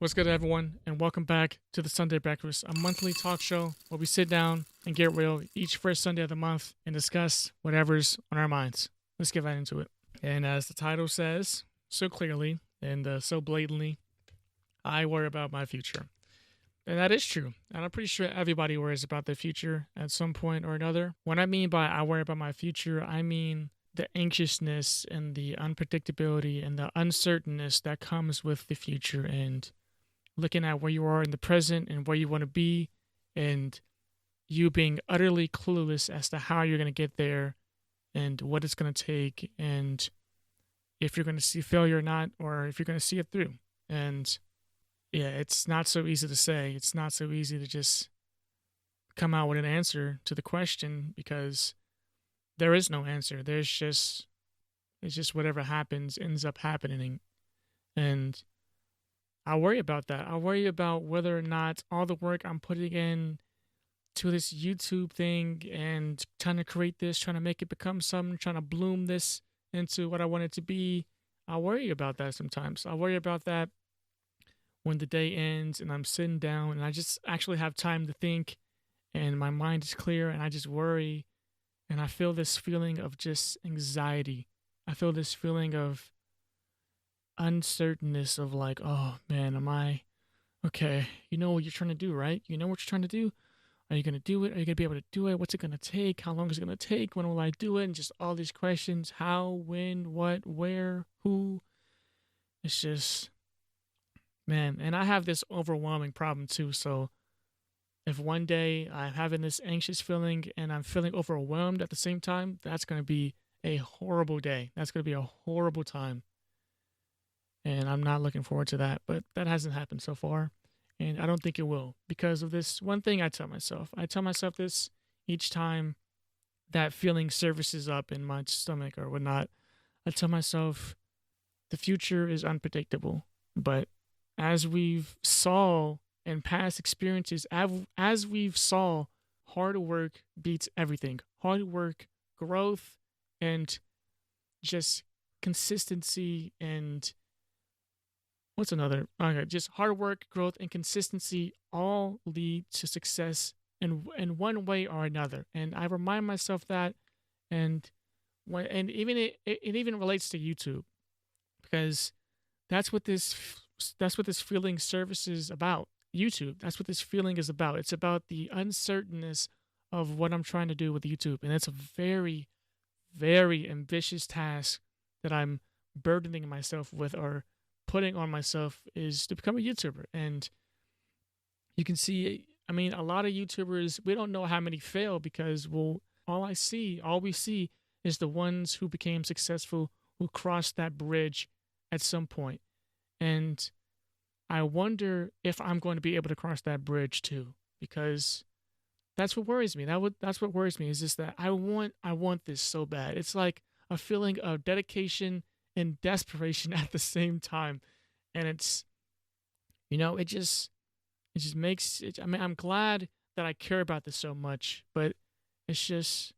What's good, everyone, and welcome back to the Sunday Breakfast, a monthly talk show where we sit down and get real each first Sunday of the month and discuss whatever's on our minds. Let's get right into it. And as the title says so clearly and so blatantly, I worry about my future. And that is true. And I'm pretty sure everybody worries about their future at some point or another. What I mean by I worry about my future, I mean the anxiousness and the unpredictability and the uncertainness that comes with the future, and looking at where you are in the present and where you want to be, and you being utterly clueless as to how you're going to get there and what it's going to take, and if you're going to see failure or not, or if you're going to see it through. And yeah, it's not so easy to say. It's not so easy to just come out with an answer to the question, because there is no answer. It's just whatever happens ends up happening. And I worry about that. I worry about whether or not all the work I'm putting in to this YouTube thing and trying to create this, trying to make it become something, trying to bloom this into what I want it to be. I worry about that sometimes. I worry about that when the day ends and I'm sitting down and I just actually have time to think and my mind is clear, and I just worry, and I feel this feeling of just anxiety. I feel this feeling of uncertainness of like, oh man, am I okay? You know what you're trying to do, right? You know what you're trying to do? Are you going to do it? Are you going to be able to do it? What's it going to take? How long is it going to take? When will I do it? And just all these questions: how, when, what, where, who. It's just, man. And I have this overwhelming problem too. So if one day I'm having this anxious feeling and I'm feeling overwhelmed at the same time, that's going to be a horrible day. That's going to be a horrible time. And I'm not looking forward to that. But that hasn't happened so far. And I don't think it will, because of this one thing I tell myself. I tell myself this each time that feeling surfaces up in my stomach or whatnot. I tell myself the future is unpredictable. But as we've saw in past experiences, as we've saw, hard work beats everything. Hard work, growth, and just consistency, and what's another? Okay, just hard work, growth, and consistency all lead to success in one way or another. And I remind myself that, and even it even relates to YouTube, because that's what this feeling service is about. YouTube. That's what this feeling is about. It's about the uncertainness of what I'm trying to do with YouTube, and it's a very, very ambitious task that I'm burdening myself with, or putting on myself, is to become a YouTuber. And you can see, I mean, a lot of YouTubers, we don't know how many fail, because, well, all we see is the ones who became successful, who crossed that bridge at some point. And I wonder if I'm going to be able to cross that bridge too, because that's what worries me. That's what worries me, is just that I want this so bad. It's like a feeling of dedication and desperation at the same time. And it's, it just makes it, I mean, I'm glad that I care about this so much, but it's just,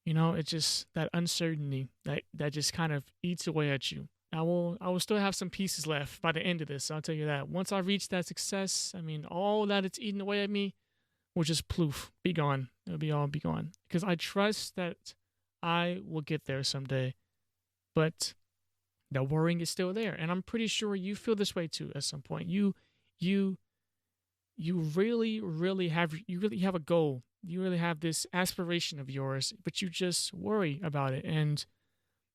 it's just that uncertainty that just kind of eats away at you. I will still have some pieces left by the end of this, I'll tell you that. Once I reach that success, I mean, all that it's eating away at me will just ploof, be gone. It'll be gone. Because I trust that I will get there someday. But the worrying is still there. And I'm pretty sure you feel this way too at some point. You really, really have a goal. You really have this aspiration of yours, but you just worry about it. And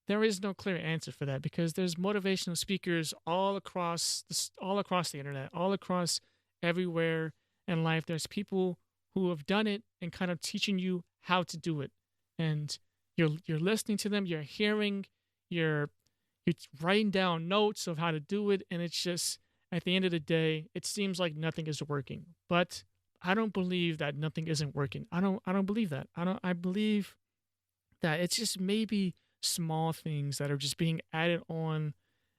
there is no clear answer for that, because there's motivational speakers all across the internet, all across everywhere in life. There's people who have done it and kind of teaching you how to do it, and you're listening to them, you're hearing, you're writing down notes of how to do it, and it's just, at the end of the day, it seems like nothing is working. But I don't believe that nothing isn't working. I don't believe that. I believe that it's just maybe small things that are just being added on.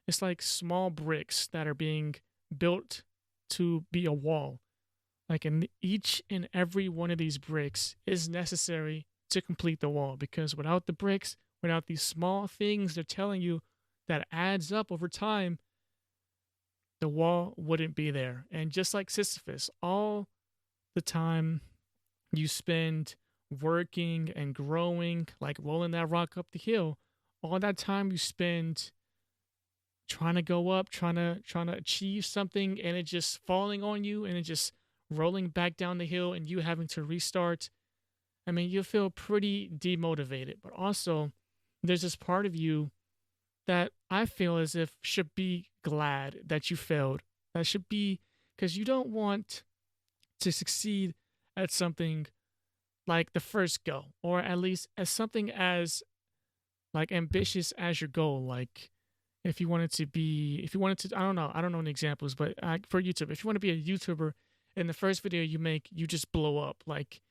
It's like small bricks that are being built to be a wall. Like, in each and every one of these bricks is necessary to complete the wall, because without the bricks, without these small things they're telling you that adds up over time, the wall wouldn't be there. And just like Sisyphus, all the time you spend working and growing, like rolling that rock up the hill, all that time you spend trying to go up, trying to achieve something, and it just falling on you, and it just rolling back down the hill, and you having to restart. I mean, you feel pretty demotivated. But also, there's this part of you that I feel as if should be glad that you failed. That should be, because you don't want to succeed at something like the first go, or at least as something as like ambitious as your goal. Like if you wanted to be, if you wanted to, I don't know any examples, but for YouTube, if you want to be a YouTuber, in the first video you make, you just blow up. Like,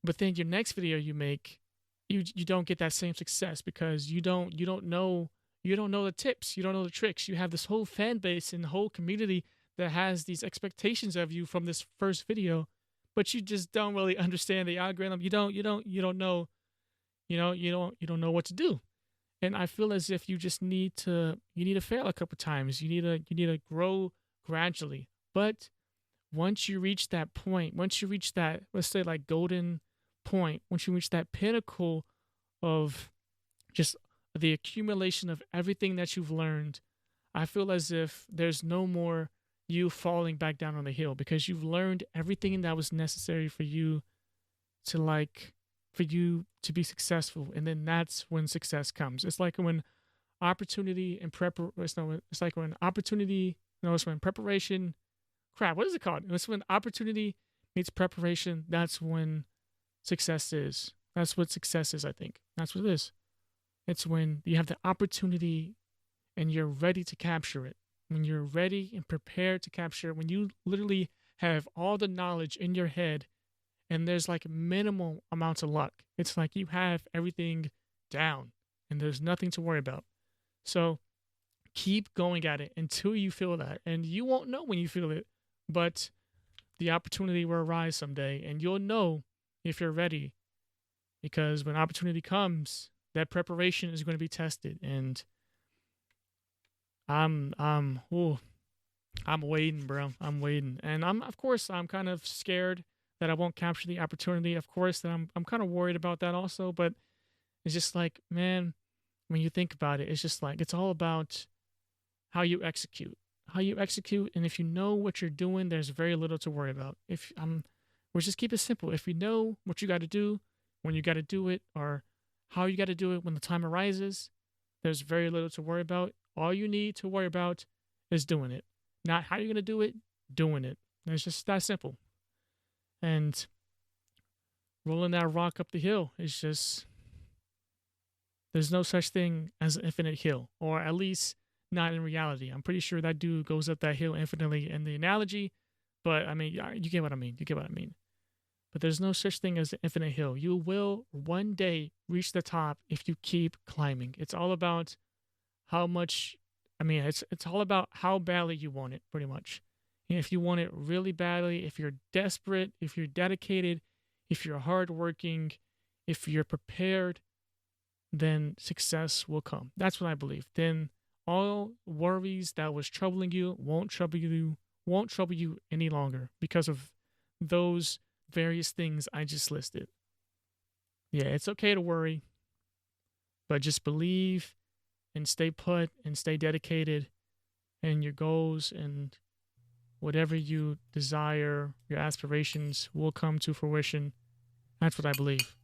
but then your next video you make, you don't get that same success because you don't know the tips, you don't know the tricks. You have this whole fan base and the whole community that has these expectations of you from this first video, but you just don't really understand the algorithm. You don't know, you don't know what to do. And I feel as if you need to fail a couple times. You need to grow gradually. But once you reach that point, once you reach that, let's say like golden point, once you reach that pinnacle of just the accumulation of everything that you've learned, I feel as if there's no more you falling back down on the hill because you've learned everything that was necessary for you to like for you to be successful, and then that's when success comes. It's like when opportunity and it's like when opportunity, no, it's when preparation, crap, what is it called? It's when opportunity meets preparation. That's when success is. That's what success is, I think. That's what it is. It's when you have the opportunity and you're ready to capture it. When you're ready and prepared to capture it, when you literally have all the knowledge in your head and there's like minimal amounts of luck. It's like you have everything down and there's nothing to worry about. So keep going at it until you feel that. And you won't know when you feel it, but the opportunity will arise someday and you'll know if you're ready. Because when opportunity comes, that preparation is going to be tested. And ooh, I'm waiting, bro. I'm waiting. And of course, I'm kind of scared that I won't capture the opportunity. Of course, that I'm kind of worried about that also. But it's just like, man, when you think about it, it's just like, it's all about how you execute. How you execute. And if you know what you're doing, there's very little to worry about. We'll just keep it simple. If you know what you got to do, when you got to do it, or how you got to do it when the time arises, there's very little to worry about. All you need to worry about is doing it. Not how you're going to do it, doing it. It's just that simple. And rolling that rock up the hill is just, there's no such thing as an infinite hill, or at least not in reality. I'm pretty sure that dude goes up that hill infinitely in the analogy, but I mean, you get what I mean. You get what I mean. But there's no such thing as an infinite hill. You will one day reach the top if you keep climbing. It's all about how much, I mean, it's all about how badly you want it, pretty much. And if you want it really badly, if you're desperate, if you're dedicated, if you're hardworking, if you're prepared, then success will come. That's what I believe. Then all worries that was troubling you won't trouble you any longer because of those various things I just listed. Yeah, it's okay to worry, but just believe and stay put and stay dedicated, and your goals and whatever you desire, your aspirations will come to fruition. That's what I believe.